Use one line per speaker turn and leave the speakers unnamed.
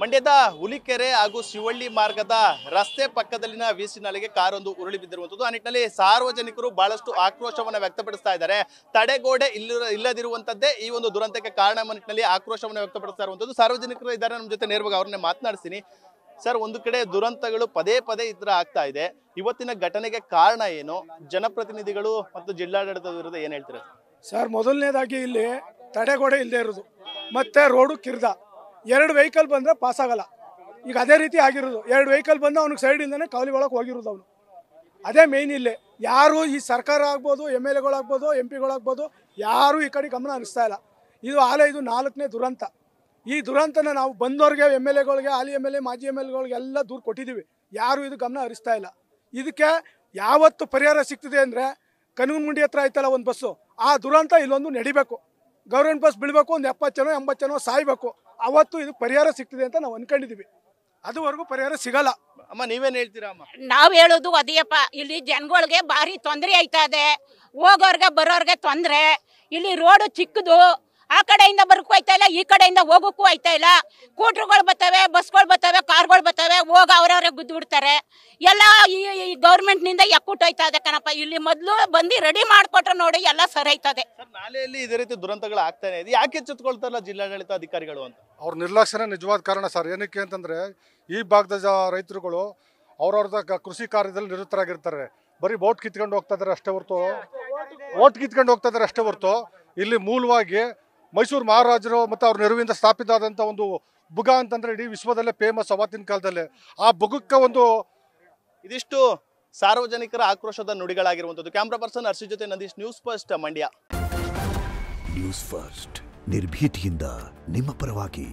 ಮಂಡ್ಯದ ಹುಲಿಕೆರೆ ಹಾಗೂ ಶಿವಳ್ಳಿ ಮಾರ್ಗದ ರಸ್ತೆ ಪಕ್ಕದಲ್ಲಿನ ವೀಸಿನಾಲೆಗೆ ಕಾರೊಂದು ಉರುಳಿ ಬಿದ್ದಿರುವಂತದ್ದು. ಆ ನಿಟ್ಟಿನಲ್ಲಿ ಸಾರ್ವಜನಿಕರು ಬಹಳಷ್ಟು ಆಕ್ರೋಶವನ್ನ ವ್ಯಕ್ತಪಡಿಸ್ತಾ ಇದ್ದಾರೆ. ತಡೆಗೋಡೆ ಇಲ್ಲದಿರುವಂತದ್ದೇ ಈ ಒಂದು ದುರಂತಕ್ಕೆ ಕಾರಣ ನಿಟ್ಟಿನಲ್ಲಿ ಆಕ್ರೋಶವನ್ನ ವ್ಯಕ್ತಪಡಿಸ್ತಾ ಇರುವಂತದ್ದು. ಸಾರ್ವಜನಿಕರು ಇದ್ದಾರೆ ನಮ್ಮ ಜೊತೆ, ನೇರವಾಗಿ ಅವ್ರನ್ನೇ ಮಾತನಾಡಿಸ್ತೀನಿ. ಸರ್, ಒಂದು ಕಡೆ ದುರಂತಗಳು ಪದೇ ಪದೇ ಈ ತರ ಆಗ್ತಾ ಇದೆ. ಇವತ್ತಿನ ಘಟನೆಗೆ ಕಾರಣ ಏನು? ಜನಪ್ರತಿನಿಧಿಗಳು ಮತ್ತು ಜಿಲ್ಲಾಡಳಿತದ ವಿರುದ್ಧ ಏನ್ ಹೇಳ್ತೀರಾ
ಸರ್? ಮೊದಲನೇದಾಗಿ ಇಲ್ಲಿ ತಡೆಗೋಡೆ ಇಲ್ಲದೆ ಇರೋದು, ಮತ್ತೆ ರೋಡು ಕಿರ್ದ, 2 ವೆಹಿಕಲ್ ಬಂದರೆ ಪಾಸ್ ಆಗಲ್ಲ. ಈಗ ಅದೇ ರೀತಿ ಆಗಿರೋದು. 2 ವೆಹಿಕಲ್ ಬಂದು ಅವ್ನಿಗೆ ಸೈಡಿಂದನೇ ಕಾವಲಿ ಒಳಗೆ ಹೋಗಿರೋದು ಅವನು. ಅದೇ ಮೇಯ್ನ್ ಇಲ್ಲಿ. ಯಾರು ಈ ಸರ್ಕಾರ ಆಗ್ಬೋದು, MLA ಗಳಾಗ್ಬೋದು, MP ಗಳಾಗ್ಬೋದು, ಯಾರು ಈ ಕಡೆ ಗಮನ ಹರಿಸ್ತಾ ಇಲ್ಲ. ಇದು 4ನೇ ದುರಂತ. ಈ ದುರಂತನ ನಾವು ಬಂದವ್ರಿಗೆ, MLA ಗಳಿಗೆ, ಹಾಲಿ MLA, ಮಾಜಿ MLA ಗಳಿಗೆ ಎಲ್ಲ ದೂರು ಕೊಟ್ಟಿದ್ದೀವಿ. ಯಾರು ಇದು ಗಮನ ಹರಿಸ್ತಾ ಇಲ್ಲ. ಇದಕ್ಕೆ ಯಾವತ್ತು ಪರಿಹಾರ ಸಿಗ್ತದೆ ಅಂದರೆ, ಕನಗನಗುಂಡಿ ಹತ್ರ ಆಯ್ತಲ್ಲ ಒಂದು ಬಸ್ಸು, ಆ ದುರಂತ ಇಲ್ಲೊಂದು ನಡಿಬೇಕು. ಗೌರ್ಮೆಂಟ್ ಬಸ್ ಬೀಳಬೇಕು, ಒಂದು 70 ಜನ 80 ಜನ ಸಾಯ್ಬೇಕು. ಅವತ್ತು ಇದು ಪರಿಹಾರ ಸಿಗ್ತದೆ ಅಂತ ನಾವು ಅನ್ಕೊಂಡಿದ್ದೀವಿ. ಅದುವರೆಗೂ ಪರಿಹಾರ ಸಿಗಲ್ಲ.
ಅಮ್ಮ, ನೀವೇನ್ ಹೇಳ್ತೀರಾ? ಅಮ್ಮ,
ನಾವ್ ಹೇಳೋದು ಅದೇಯಪ್ಪ, ಇಲ್ಲಿ ಜನಗಳಿಗೆ ಭಾರಿ ತೊಂದರೆ ಆಯ್ತಾ ಇದೆ. ಹೋಗೋರ್ಗೆ ಬರೋರ್ಗೆ ತೊಂದರೆ. ಇಲ್ಲಿ ರೋಡು ಚಿಕ್ಕದು, ಆ ಕಡೆಯಿಂದ ಬರಕ್ಕೂ ಆಯ್ತಾ ಇಲ್ಲ, ಈ ಕಡೆಯಿಂದ ಹೋಗೋಕ್ಕೂ ಆಯ್ತಾ ಇಲ್ಲ. ಸ್ಕೂಟ್ರುಗಳು ಬರ್ತವೆ, ಬಸ್ಗಳು ಬರ್ತವೆ, ಕಾರ್ಗಳು ಬರ್ತವೆ, ಹೋಗ ಅವ್ರವ್ರೆ ಗುದ್ದು ಬಿಡ್ತಾರೆ. ಎಲ್ಲ ಈ ಗೌರ್ಮೆಂಟ್ ನಿಂದ ಎಕ್ಕುಟ್ಟೋಯ್ತಾ ಇದೆ ಕಣಪ್ಪ. ಇಲ್ಲಿ ಮೊದಲು ಬಂದು ರೆಡಿ ಮಾಡ್ಕೊಟ್ರೆ ನೋಡಿ ಎಲ್ಲ ಸರೈತದೆ.
ನಾಲೆಯಲ್ಲಿ ಇದೇ ರೀತಿ ದುರಂತಗಳು ಆಗ್ತಾನೆ ಇದೆ. ಯಾಕೆ ಎಚ್ಚೆತ್ತುಕೊಳ್ತಾರಲ್ಲ ಜಿಲ್ಲಾಡಳಿತ ಅಧಿಕಾರಿಗಳು ಅಂತ?
ಅವ್ರ ನಿರ್ಲಕ್ಷ್ಯನೇ ನಿಜವಾದ ಕಾರಣ ಸರ್. ಏನಕ್ಕೆ ಅಂತಂದ್ರೆ, ಈ ಭಾಗದ ರೈತರುಗಳು ಅವ್ರವ್ರದ ಕೃಷಿ ಕಾರ್ಯದಲ್ಲಿ ನಿರತರಾಗಿರ್ತಾರೆ. ಬರೀ ಓಟ್ ಕಿತ್ಕೊಂಡು ಹೋಗ್ತಾ ಇದಾರೆ ಅಷ್ಟೇ ಹೊರತು ಇಲ್ಲಿ ಮೂಲವಾಗಿ ಮೈಸೂರು ಮಹಾರಾಜರು ಮತ್ತು ಅವ್ರ ನೆರವಿಂದ ಸ್ಥಾಪಿತ ಆದಂಥ ಒಂದು ಬುಗ ಅಂತಂದ್ರೆ ಇಡೀ ವಿಶ್ವದಲ್ಲೇ ಫೇಮಸ್. ಅವತ್ತಿನ ಕಾಲದಲ್ಲಿ ಆ ಬುಗಕ್ಕೆ ಒಂದು
ಇದಿಷ್ಟು ಸಾರ್ವಜನಿಕರ ಆಕ್ರೋಶದ ನುಡಿಗಳಾಗಿರುವಂಥದ್ದು. ಕ್ಯಾಮ್ರಾ ಪರ್ಸನ್ ಹರ್ಷಿ ಜೊತೆ Nandish, news first Mandya.
News first ನಿರ್ಭೀತಿಯಿಂದ ನಿಮ್ಮ ಪರವಾಗಿ.